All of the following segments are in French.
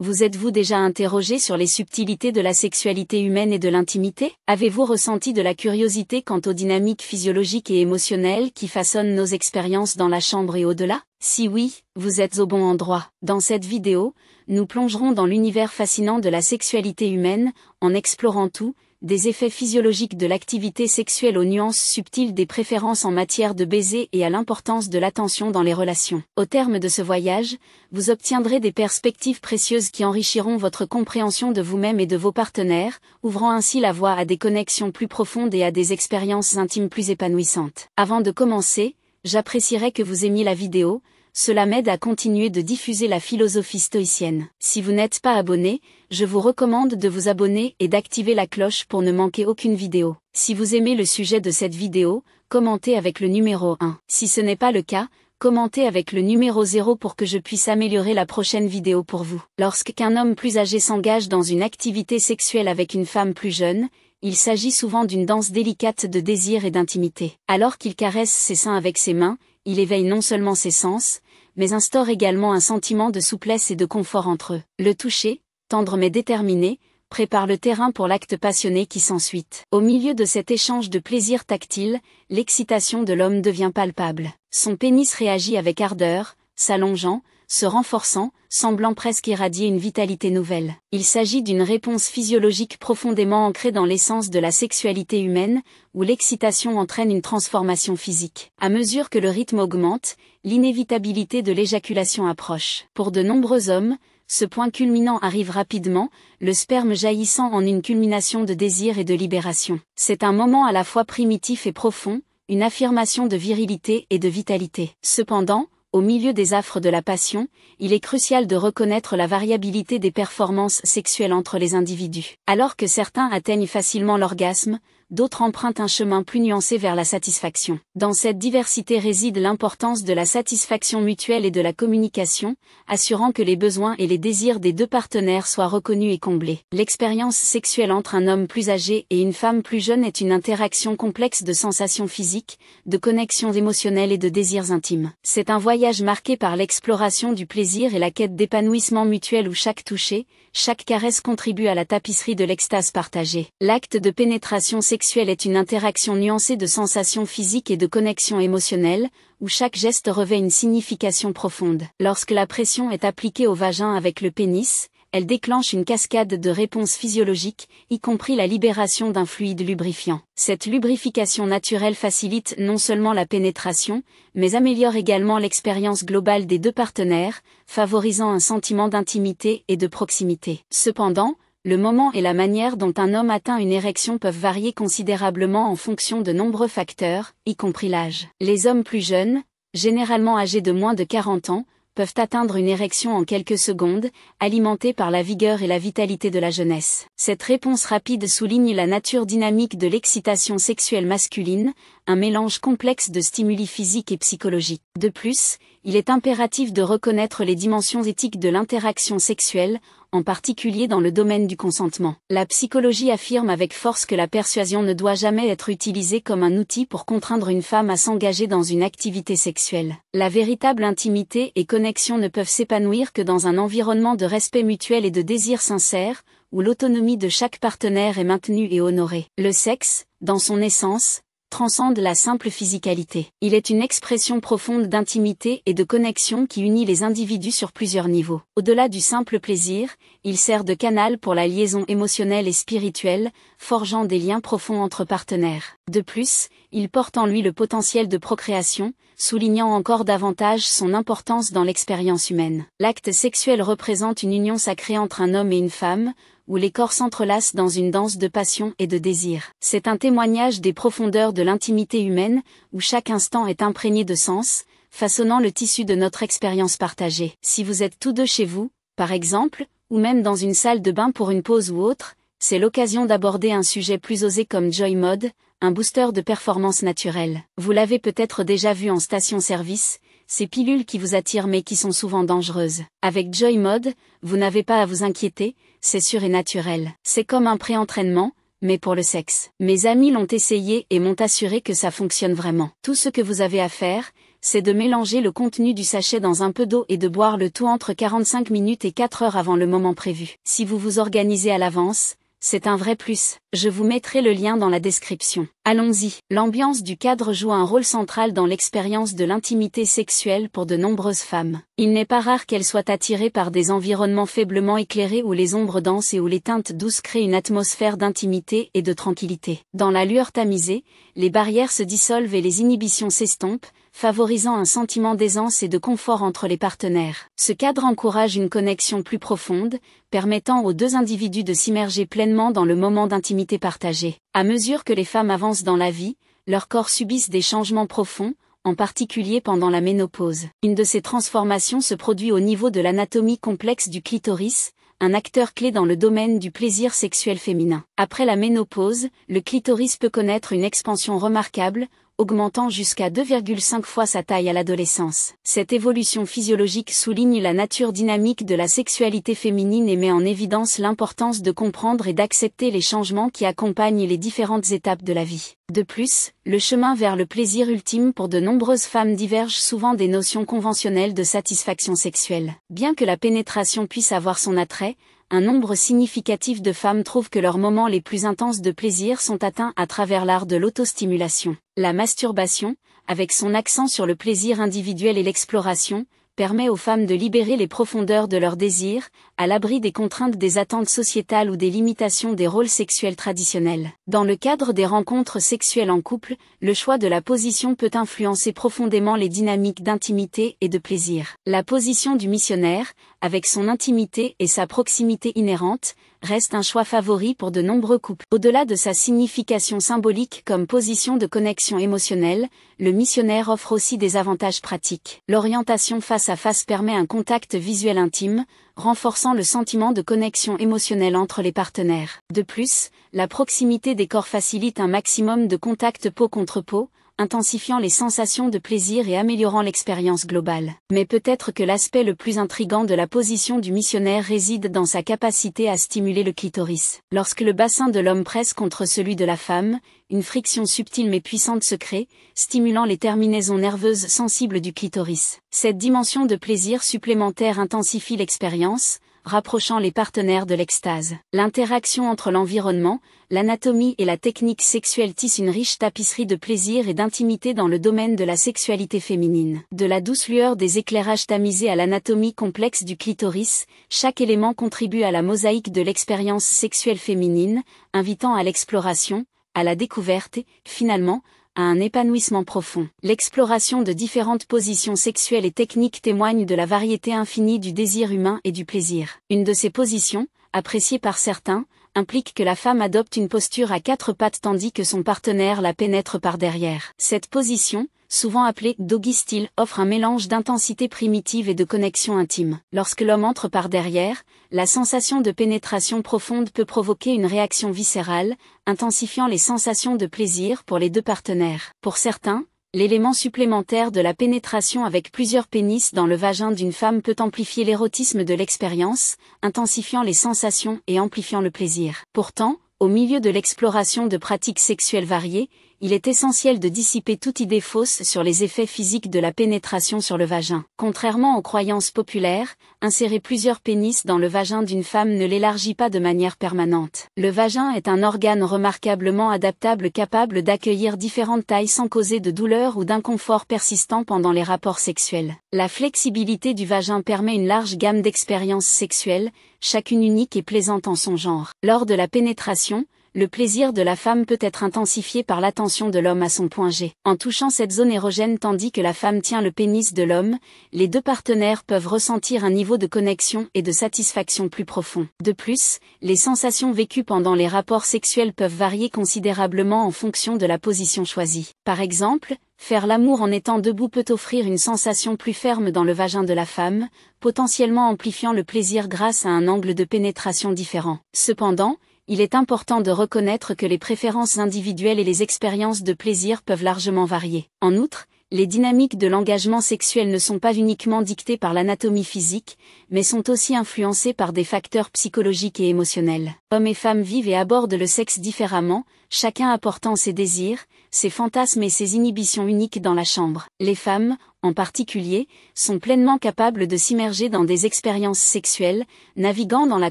Vous êtes-vous déjà interrogé sur les subtilités de la sexualité humaine et de l'intimité? Avez-vous ressenti de la curiosité quant aux dynamiques physiologiques et émotionnelles qui façonnent nos expériences dans la chambre et au-delà? Si oui, vous êtes au bon endroit. Dans cette vidéo, nous plongerons dans l'univers fascinant de la sexualité humaine, en explorant tout, des effets physiologiques de l'activité sexuelle aux nuances subtiles des préférences en matière de baiser et à l'importance de l'attention dans les relations. Au terme de ce voyage, vous obtiendrez des perspectives précieuses qui enrichiront votre compréhension de vous-même et de vos partenaires, ouvrant ainsi la voie à des connexions plus profondes et à des expériences intimes plus épanouissantes. Avant de commencer, j'apprécierais que vous aimiez la vidéo. Cela m'aide à continuer de diffuser la philosophie stoïcienne. Si vous n'êtes pas abonné, je vous recommande de vous abonner et d'activer la cloche pour ne manquer aucune vidéo. Si vous aimez le sujet de cette vidéo, commentez avec le numéro 1. Si ce n'est pas le cas, commentez avec le numéro 0 pour que je puisse améliorer la prochaine vidéo pour vous. Lorsqu'un homme plus âgé s'engage dans une activité sexuelle avec une femme plus jeune, il s'agit souvent d'une danse délicate de désir et d'intimité. Alors qu'il caresse ses seins avec ses mains, il éveille non seulement ses sens, mais instaure également un sentiment de souplesse et de confort entre eux. Le toucher, tendre mais déterminé, prépare le terrain pour l'acte passionné qui s'ensuit. Au milieu de cet échange de plaisir tactile, l'excitation de l'homme devient palpable. Son pénis réagit avec ardeur, s'allongeant, se renforçant, semblant presque irradier une vitalité nouvelle. Il s'agit d'une réponse physiologique profondément ancrée dans l'essence de la sexualité humaine, où l'excitation entraîne une transformation physique. À mesure que le rythme augmente, l'inévitabilité de l'éjaculation approche. Pour de nombreux hommes, ce point culminant arrive rapidement, le sperme jaillissant en une culmination de désir et de libération. C'est un moment à la fois primitif et profond, une affirmation de virilité et de vitalité. Cependant, au milieu des affres de la passion, il est crucial de reconnaître la variabilité des performances sexuelles entre les individus. Alors que certains atteignent facilement l'orgasme, d'autres empruntent un chemin plus nuancé vers la satisfaction. Dans cette diversité réside l'importance de la satisfaction mutuelle et de la communication, assurant que les besoins et les désirs des deux partenaires soient reconnus et comblés. L'expérience sexuelle entre un homme plus âgé et une femme plus jeune est une interaction complexe de sensations physiques, de connexions émotionnelles et de désirs intimes. C'est un voyage marqué par l'exploration du plaisir et la quête d'épanouissement mutuel où chaque toucher, chaque caresse contribue à la tapisserie de l'extase partagée. L'acte de pénétration sexuelle est une interaction nuancée de sensations physiques et de connexions émotionnelles, où chaque geste revêt une signification profonde. Lorsque la pression est appliquée au vagin avec le pénis, elle déclenche une cascade de réponses physiologiques, y compris la libération d'un fluide lubrifiant. Cette lubrification naturelle facilite non seulement la pénétration, mais améliore également l'expérience globale des deux partenaires, favorisant un sentiment d'intimité et de proximité. Cependant, le moment et la manière dont un homme atteint une érection peuvent varier considérablement en fonction de nombreux facteurs, y compris l'âge. Les hommes plus jeunes, généralement âgés de moins de 40 ans, peuvent atteindre une érection en quelques secondes, alimentée par la vigueur et la vitalité de la jeunesse. Cette réponse rapide souligne la nature dynamique de l'excitation sexuelle masculine, un mélange complexe de stimuli physiques et psychologiques. De plus, il est impératif de reconnaître les dimensions éthiques de l'interaction sexuelle, en particulier dans le domaine du consentement. La psychologie affirme avec force que la persuasion ne doit jamais être utilisée comme un outil pour contraindre une femme à s'engager dans une activité sexuelle. La véritable intimité et connexion ne peuvent s'épanouir que dans un environnement de respect mutuel et de désir sincère, où l'autonomie de chaque partenaire est maintenue et honorée. Le sexe, dans son essence, transcende la simple physicalité. Il est une expression profonde d'intimité et de connexion qui unit les individus sur plusieurs niveaux. Au-delà du simple plaisir, il sert de canal pour la liaison émotionnelle et spirituelle, forgeant des liens profonds entre partenaires. De plus, il porte en lui le potentiel de procréation, soulignant encore davantage son importance dans l'expérience humaine. L'acte sexuel représente une union sacrée entre un homme et une femme, où les corps s'entrelacent dans une danse de passion et de désir. C'est un témoignage des profondeurs de l'intimité humaine, où chaque instant est imprégné de sens, façonnant le tissu de notre expérience partagée. Si vous êtes tous deux chez vous, par exemple, ou même dans une salle de bain pour une pause ou autre, c'est l'occasion d'aborder un sujet plus osé comme Joy Mode, un booster de performance naturelle. Vous l'avez peut-être déjà vu en station-service, ces pilules qui vous attirent mais qui sont souvent dangereuses. Avec Joy Mode, vous n'avez pas à vous inquiéter, c'est sûr et naturel. C'est comme un pré-entraînement, mais pour le sexe. Mes amis l'ont essayé et m'ont assuré que ça fonctionne vraiment. Tout ce que vous avez à faire, c'est de mélanger le contenu du sachet dans un peu d'eau et de boire le tout entre 45 minutes et 4 heures avant le moment prévu. Si vous vous organisez à l'avance, c'est un vrai plus. Je vous mettrai le lien dans la description. Allons-y. L'ambiance du cadre joue un rôle central dans l'expérience de l'intimité sexuelle pour de nombreuses femmes. Il n'est pas rare qu'elles soient attirées par des environnements faiblement éclairés où les ombres dansent et où les teintes douces créent une atmosphère d'intimité et de tranquillité. Dans la lueur tamisée, les barrières se dissolvent et les inhibitions s'estompent, favorisant un sentiment d'aisance et de confort entre les partenaires. Ce cadre encourage une connexion plus profonde, permettant aux deux individus de s'immerger pleinement dans le moment d'intimité partagée. À mesure que les femmes avancent dans la vie, leurs corps subissent des changements profonds, en particulier pendant la ménopause. Une de ces transformations se produit au niveau de l'anatomie complexe du clitoris, un acteur clé dans le domaine du plaisir sexuel féminin. Après la ménopause, le clitoris peut connaître une expansion remarquable, augmentant jusqu'à 2,5 fois sa taille à l'adolescence. Cette évolution physiologique souligne la nature dynamique de la sexualité féminine et met en évidence l'importance de comprendre et d'accepter les changements qui accompagnent les différentes étapes de la vie. De plus, le chemin vers le plaisir ultime pour de nombreuses femmes diverge souvent des notions conventionnelles de satisfaction sexuelle. Bien que la pénétration puisse avoir son attrait, un nombre significatif de femmes trouvent que leurs moments les plus intenses de plaisir sont atteints à travers l'art de l'autostimulation. La masturbation, avec son accent sur le plaisir individuel et l'exploration, permet aux femmes de libérer les profondeurs de leurs désirs, à l'abri des contraintes des attentes sociétales ou des limitations des rôles sexuels traditionnels. Dans le cadre des rencontres sexuelles en couple, le choix de la position peut influencer profondément les dynamiques d'intimité et de plaisir. La position du missionnaire, avec son intimité et sa proximité inhérente, reste un choix favori pour de nombreux couples. Au-delà de sa signification symbolique comme position de connexion émotionnelle, le missionnaire offre aussi des avantages pratiques. L'orientation face à face permet un contact visuel intime, renforçant le sentiment de connexion émotionnelle entre les partenaires. De plus, la proximité des corps facilite un maximum de contact peau contre peau, intensifiant les sensations de plaisir et améliorant l'expérience globale. Mais peut-être que l'aspect le plus intrigant de la position du missionnaire réside dans sa capacité à stimuler le clitoris. Lorsque le bassin de l'homme presse contre celui de la femme, une friction subtile mais puissante se crée, stimulant les terminaisons nerveuses sensibles du clitoris. Cette dimension de plaisir supplémentaire intensifie l'expérience, rapprochant les partenaires de l'extase. L'interaction entre l'environnement, l'anatomie et la technique sexuelle tisse une riche tapisserie de plaisir et d'intimité dans le domaine de la sexualité féminine. De la douce lueur des éclairages tamisés à l'anatomie complexe du clitoris, chaque élément contribue à la mosaïque de l'expérience sexuelle féminine, invitant à l'exploration, à la découverte et, finalement, à un épanouissement profond. L'exploration de différentes positions sexuelles et techniques témoigne de la variété infinie du désir humain et du plaisir. Une de ces positions, appréciée par certains, implique que la femme adopte une posture à quatre pattes tandis que son partenaire la pénètre par derrière. Cette position, souvent appelée doggy style, offre un mélange d'intensité primitive et de connexion intime. Lorsque l'homme entre par derrière, la sensation de pénétration profonde peut provoquer une réaction viscérale, intensifiant les sensations de plaisir pour les deux partenaires. Pour certains, l'élément supplémentaire de la pénétration avec plusieurs pénis dans le vagin d'une femme peut amplifier l'érotisme de l'expérience, intensifiant les sensations et amplifiant le plaisir. Pourtant, au milieu de l'exploration de pratiques sexuelles variées, il est essentiel de dissiper toute idée fausse sur les effets physiques de la pénétration sur le vagin. Contrairement aux croyances populaires, insérer plusieurs pénis dans le vagin d'une femme ne l'élargit pas de manière permanente. Le vagin est un organe remarquablement adaptable capable d'accueillir différentes tailles sans causer de douleur ou d'inconfort persistant pendant les rapports sexuels. La flexibilité du vagin permet une large gamme d'expériences sexuelles, chacune unique et plaisante en son genre. Lors de la pénétration, le plaisir de la femme peut être intensifié par l'attention de l'homme à son point G. En touchant cette zone érogène tandis que la femme tient le pénis de l'homme, les deux partenaires peuvent ressentir un niveau de connexion et de satisfaction plus profond. De plus, les sensations vécues pendant les rapports sexuels peuvent varier considérablement en fonction de la position choisie. Par exemple, faire l'amour en étant debout peut offrir une sensation plus ferme dans le vagin de la femme, potentiellement amplifiant le plaisir grâce à un angle de pénétration différent. Cependant, il est important de reconnaître que les préférences individuelles et les expériences de plaisir peuvent largement varier. En outre, les dynamiques de l'engagement sexuel ne sont pas uniquement dictées par l'anatomie physique, mais sont aussi influencées par des facteurs psychologiques et émotionnels. Hommes et femmes vivent et abordent le sexe différemment, chacun apportant ses désirs, ses fantasmes et ses inhibitions uniques dans la chambre. Les femmes, en particulier, sont pleinement capables de s'immerger dans des expériences sexuelles, naviguant dans la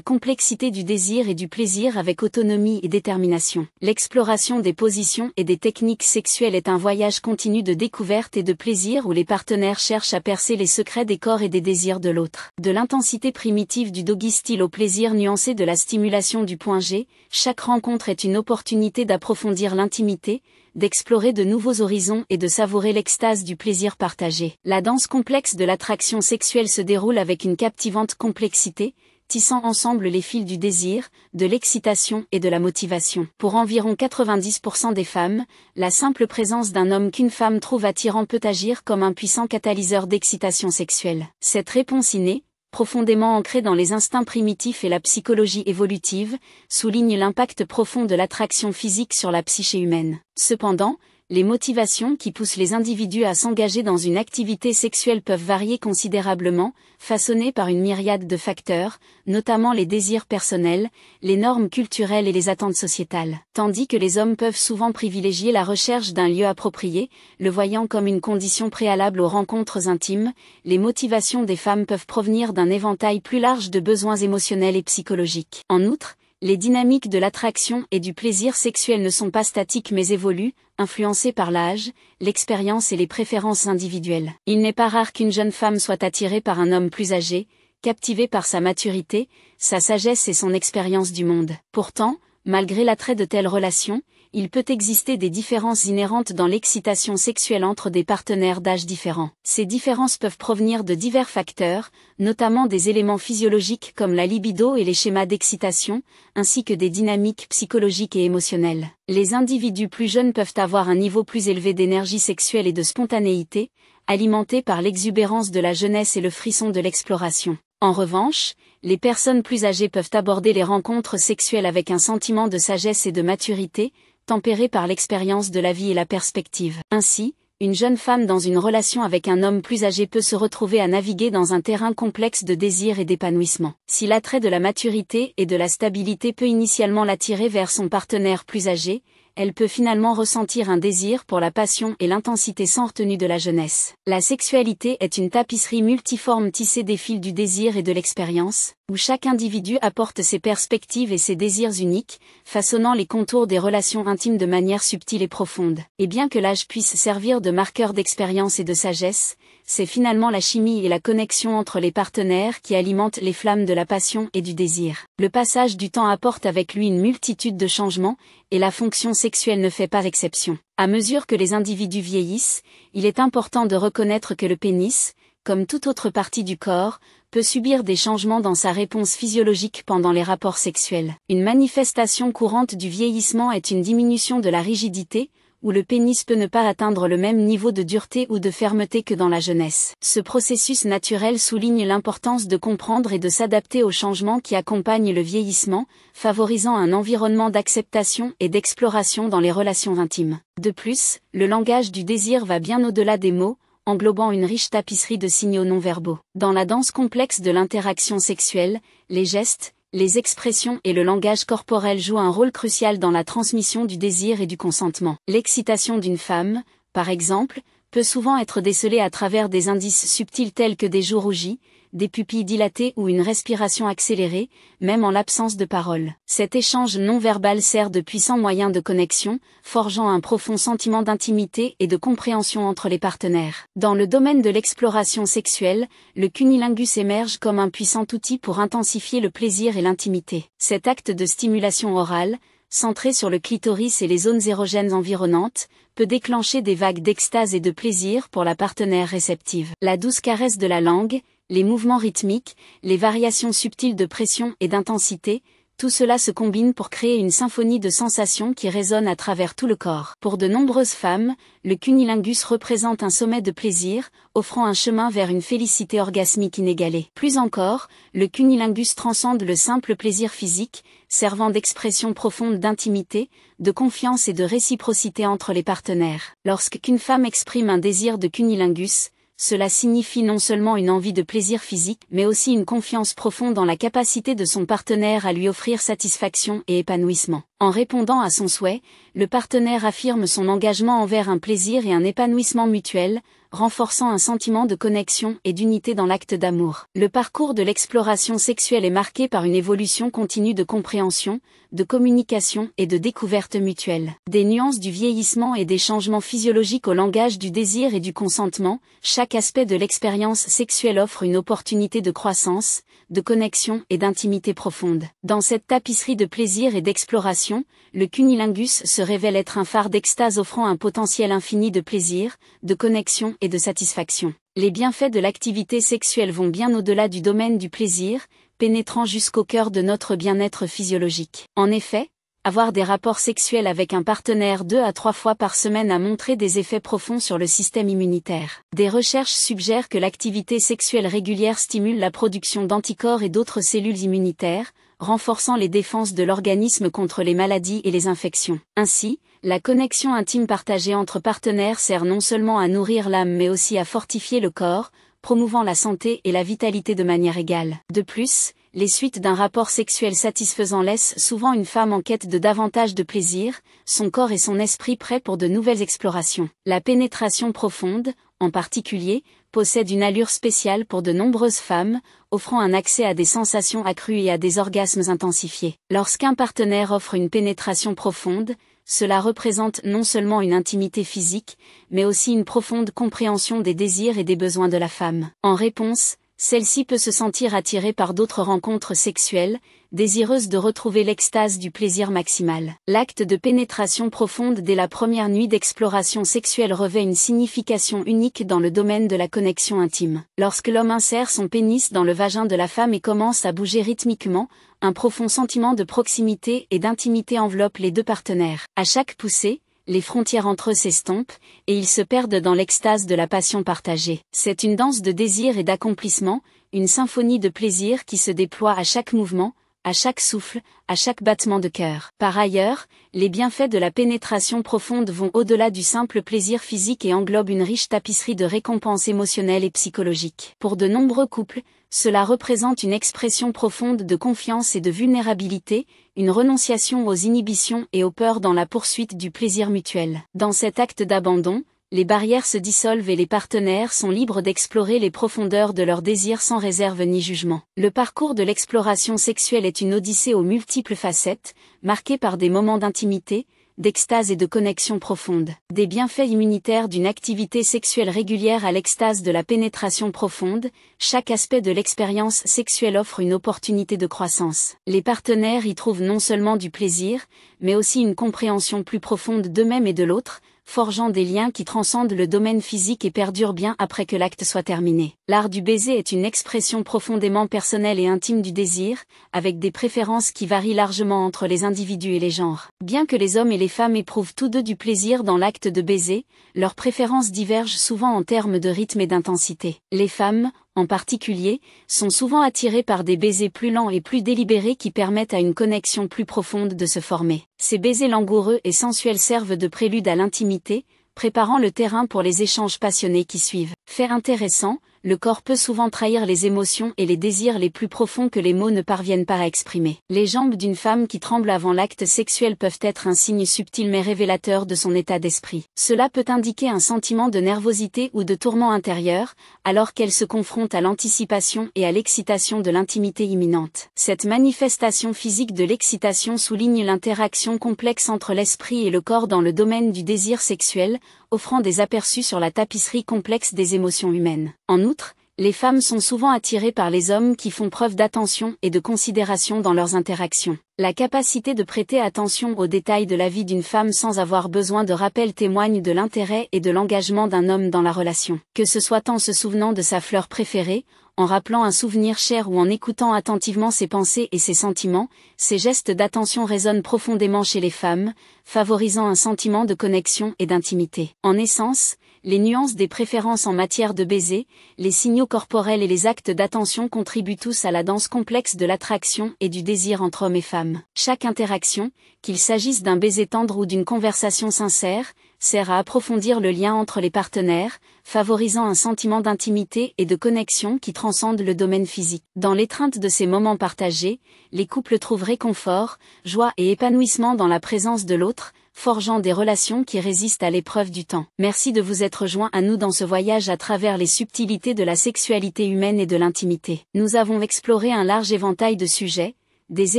complexité du désir et du plaisir avec autonomie et détermination. L'exploration des positions et des techniques sexuelles est un voyage continu de découverte et de plaisir où les partenaires cherchent à percer les secrets des corps et des désirs de l'autre. De l'intensité primitive du doggy style au plaisir nuancé de la stimulation du point G, chaque rencontre est une opportunité d'approfondir l'intimité, d'explorer de nouveaux horizons et de savourer l'extase du plaisir partagé. La danse complexe de l'attraction sexuelle se déroule avec une captivante complexité, tissant ensemble les fils du désir, de l'excitation et de la motivation. Pour environ 90% des femmes, la simple présence d'un homme qu'une femme trouve attirant peut agir comme un puissant catalyseur d'excitation sexuelle. Cette réponse innée, profondément ancrée dans les instincts primitifs et la psychologie évolutive, souligne l'impact profond de l'attraction physique sur la psyché humaine. Cependant, les motivations qui poussent les individus à s'engager dans une activité sexuelle peuvent varier considérablement, façonnées par une myriade de facteurs, notamment les désirs personnels, les normes culturelles et les attentes sociétales. Tandis que les hommes peuvent souvent privilégier la recherche d'un lieu approprié, le voyant comme une condition préalable aux rencontres intimes, les motivations des femmes peuvent provenir d'un éventail plus large de besoins émotionnels et psychologiques. En outre, les dynamiques de l'attraction et du plaisir sexuel ne sont pas statiques mais évoluent, influencées par l'âge, l'expérience et les préférences individuelles. Il n'est pas rare qu'une jeune femme soit attirée par un homme plus âgé, captivée par sa maturité, sa sagesse et son expérience du monde. Pourtant, malgré l'attrait de telles relations, il peut exister des différences inhérentes dans l'excitation sexuelle entre des partenaires d'âge différents. Ces différences peuvent provenir de divers facteurs, notamment des éléments physiologiques comme la libido et les schémas d'excitation, ainsi que des dynamiques psychologiques et émotionnelles. Les individus plus jeunes peuvent avoir un niveau plus élevé d'énergie sexuelle et de spontanéité, alimenté par l'exubérance de la jeunesse et le frisson de l'exploration. En revanche, les personnes plus âgées peuvent aborder les rencontres sexuelles avec un sentiment de sagesse et de maturité, tempéré par l'expérience de la vie et la perspective. Ainsi, une jeune femme dans une relation avec un homme plus âgé peut se retrouver à naviguer dans un terrain complexe de désir et d'épanouissement. Si l'attrait de la maturité et de la stabilité peut initialement l'attirer vers son partenaire plus âgé, elle peut finalement ressentir un désir pour la passion et l'intensité sans retenue de la jeunesse. La sexualité est une tapisserie multiforme tissée des fils du désir et de l'expérience, où chaque individu apporte ses perspectives et ses désirs uniques, façonnant les contours des relations intimes de manière subtile et profonde. Et bien que l'âge puisse servir de marqueur d'expérience et de sagesse, c'est finalement la chimie et la connexion entre les partenaires qui alimentent les flammes de la passion et du désir. Le passage du temps apporte avec lui une multitude de changements, et la fonction sexuelle ne fait pas exception. À mesure que les individus vieillissent, il est important de reconnaître que le pénis, comme toute autre partie du corps, peut subir des changements dans sa réponse physiologique pendant les rapports sexuels. Une manifestation courante du vieillissement est une diminution de la rigidité, où le pénis peut ne pas atteindre le même niveau de dureté ou de fermeté que dans la jeunesse. Ce processus naturel souligne l'importance de comprendre et de s'adapter aux changements qui accompagnent le vieillissement, favorisant un environnement d'acceptation et d'exploration dans les relations intimes. De plus, le langage du désir va bien au-delà des mots, englobant une riche tapisserie de signaux non-verbaux. Dans la danse complexe de l'interaction sexuelle, les gestes, les expressions et le langage corporel jouent un rôle crucial dans la transmission du désir et du consentement. L'excitation d'une femme, par exemple, peut souvent être décelée à travers des indices subtils tels que des joues rougies, des pupilles dilatées ou une respiration accélérée, même en l'absence de paroles. Cet échange non-verbal sert de puissant moyen de connexion, forgeant un profond sentiment d'intimité et de compréhension entre les partenaires. Dans le domaine de l'exploration sexuelle, le cunnilingus émerge comme un puissant outil pour intensifier le plaisir et l'intimité. Cet acte de stimulation orale, centré sur le clitoris et les zones érogènes environnantes, peut déclencher des vagues d'extase et de plaisir pour la partenaire réceptive. La douce caresse de la langue, les mouvements rythmiques, les variations subtiles de pression et d'intensité, tout cela se combine pour créer une symphonie de sensations qui résonne à travers tout le corps. Pour de nombreuses femmes, le cunnilingus représente un sommet de plaisir, offrant un chemin vers une félicité orgasmique inégalée. Plus encore, le cunnilingus transcende le simple plaisir physique, servant d'expression profonde d'intimité, de confiance et de réciprocité entre les partenaires. Lorsqu'une femme exprime un désir de cunnilingus, cela signifie non seulement une envie de plaisir physique, mais aussi une confiance profonde dans la capacité de son partenaire à lui offrir satisfaction et épanouissement. En répondant à son souhait, le partenaire affirme son engagement envers un plaisir et un épanouissement mutuel, renforçant un sentiment de connexion et d'unité dans l'acte d'amour. Le parcours de l'exploration sexuelle est marqué par une évolution continue de compréhension, de communication et de découverte mutuelle. Des nuances du vieillissement et des changements physiologiques au langage du désir et du consentement, chaque aspect de l'expérience sexuelle offre une opportunité de croissance, de connexion et d'intimité profonde. Dans cette tapisserie de plaisir et d'exploration, le cunnilingus se révèle être un phare d'extase offrant un potentiel infini de plaisir, de connexion et de satisfaction. Les bienfaits de l'activité sexuelle vont bien au-delà du domaine du plaisir, pénétrant jusqu'au cœur de notre bien-être physiologique. En effet, avoir des rapports sexuels avec un partenaire 2 à 3 fois par semaine a montré des effets profonds sur le système immunitaire. Des recherches suggèrent que l'activité sexuelle régulière stimule la production d'anticorps et d'autres cellules immunitaires, renforçant les défenses de l'organisme contre les maladies et les infections. Ainsi, la connexion intime partagée entre partenaires sert non seulement à nourrir l'âme mais aussi à fortifier le corps, promouvant la santé et la vitalité de manière égale. De plus, les suites d'un rapport sexuel satisfaisant laissent souvent une femme en quête de davantage de plaisir, son corps et son esprit prêts pour de nouvelles explorations. La pénétration profonde, en particulier, possède une allure spéciale pour de nombreuses femmes, offrant un accès à des sensations accrues et à des orgasmes intensifiés. Lorsqu'un partenaire offre une pénétration profonde, cela représente non seulement une intimité physique, mais aussi une profonde compréhension des désirs et des besoins de la femme. En réponse, celle-ci peut se sentir attirée par d'autres rencontres sexuelles, désireuse de retrouver l'extase du plaisir maximal. L'acte de pénétration profonde dès la première nuit d'exploration sexuelle revêt une signification unique dans le domaine de la connexion intime. Lorsque l'homme insère son pénis dans le vagin de la femme et commence à bouger rythmiquement, un profond sentiment de proximité et d'intimité enveloppe les deux partenaires. À chaque poussée, les frontières entre eux s'estompent, et ils se perdent dans l'extase de la passion partagée. C'est une danse de désir et d'accomplissement, une symphonie de plaisir qui se déploie à chaque mouvement, à chaque souffle, à chaque battement de cœur. Par ailleurs, les bienfaits de la pénétration profonde vont au-delà du simple plaisir physique et englobent une riche tapisserie de récompenses émotionnelles et psychologiques. Pour de nombreux couples, cela représente une expression profonde de confiance et de vulnérabilité, une renonciation aux inhibitions et aux peurs dans la poursuite du plaisir mutuel. Dans cet acte d'abandon, les barrières se dissolvent et les partenaires sont libres d'explorer les profondeurs de leurs désirs sans réserve ni jugement. Le parcours de l'exploration sexuelle est une odyssée aux multiples facettes, marquée par des moments d'intimité, d'extase et de connexion profonde. Des bienfaits immunitaires d'une activité sexuelle régulière à l'extase de la pénétration profonde, chaque aspect de l'expérience sexuelle offre une opportunité de croissance. Les partenaires y trouvent non seulement du plaisir, mais aussi une compréhension plus profonde d'eux-mêmes et de l'autre, forgeant des liens qui transcendent le domaine physique et perdurent bien après que l'acte soit terminé. L'art du baiser est une expression profondément personnelle et intime du désir, avec des préférences qui varient largement entre les individus et les genres. Bien que les hommes et les femmes éprouvent tous deux du plaisir dans l'acte de baiser, leurs préférences divergent souvent en termes de rythme et d'intensité. Les femmes, en particulier, sont souvent attirées par des baisers plus lents et plus délibérés qui permettent à une connexion plus profonde de se former. Ces baisers langoureux et sensuels servent de prélude à l'intimité, préparant le terrain pour les échanges passionnés qui suivent. Fait intéressant, le corps peut souvent trahir les émotions et les désirs les plus profonds que les mots ne parviennent pas à exprimer. Les jambes d'une femme qui tremble avant l'acte sexuel peuvent être un signe subtil mais révélateur de son état d'esprit. Cela peut indiquer un sentiment de nervosité ou de tourment intérieur, alors qu'elle se confronte à l'anticipation et à l'excitation de l'intimité imminente. Cette manifestation physique de l'excitation souligne l'interaction complexe entre l'esprit et le corps dans le domaine du désir sexuel, offrant des aperçus sur la tapisserie complexe des émotions humaines. En outre, les femmes sont souvent attirées par les hommes qui font preuve d'attention et de considération dans leurs interactions. La capacité de prêter attention aux détails de la vie d'une femme sans avoir besoin de rappel témoigne de l'intérêt et de l'engagement d'un homme dans la relation. Que ce soit en se souvenant de sa fleur préférée, en rappelant un souvenir cher ou en écoutant attentivement ses pensées et ses sentiments, ces gestes d'attention résonnent profondément chez les femmes, favorisant un sentiment de connexion et d'intimité. En essence, les nuances des préférences en matière de baiser, les signaux corporels et les actes d'attention contribuent tous à la danse complexe de l'attraction et du désir entre hommes et femmes. Chaque interaction, qu'il s'agisse d'un baiser tendre ou d'une conversation sincère, sert à approfondir le lien entre les partenaires, favorisant un sentiment d'intimité et de connexion qui transcende le domaine physique. Dans l'étreinte de ces moments partagés, les couples trouvent réconfort, joie et épanouissement dans la présence de l'autre, forgeant des relations qui résistent à l'épreuve du temps. Merci de vous être joints à nous dans ce voyage à travers les subtilités de la sexualité humaine et de l'intimité. Nous avons exploré un large éventail de sujets, des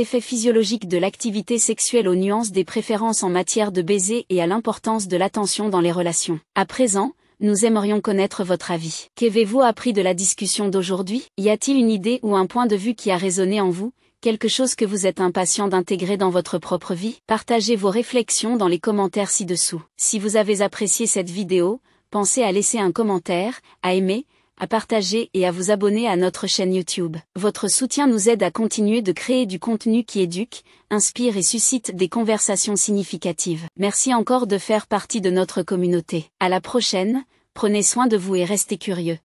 effets physiologiques de l'activité sexuelle aux nuances des préférences en matière de baiser et à l'importance de l'attention dans les relations. À présent, nous aimerions connaître votre avis. Qu'avez-vous appris de la discussion d'aujourd'hui? Y a-t-il une idée ou un point de vue qui a résonné en vous? Quelque chose que vous êtes impatient d'intégrer dans votre propre vie? Partagez vos réflexions dans les commentaires ci-dessous. Si vous avez apprécié cette vidéo, pensez à laisser un commentaire, à aimer, à partager et à vous abonner à notre chaîne YouTube. Votre soutien nous aide à continuer de créer du contenu qui éduque, inspire et suscite des conversations significatives. Merci encore de faire partie de notre communauté. À la prochaine, prenez soin de vous et restez curieux.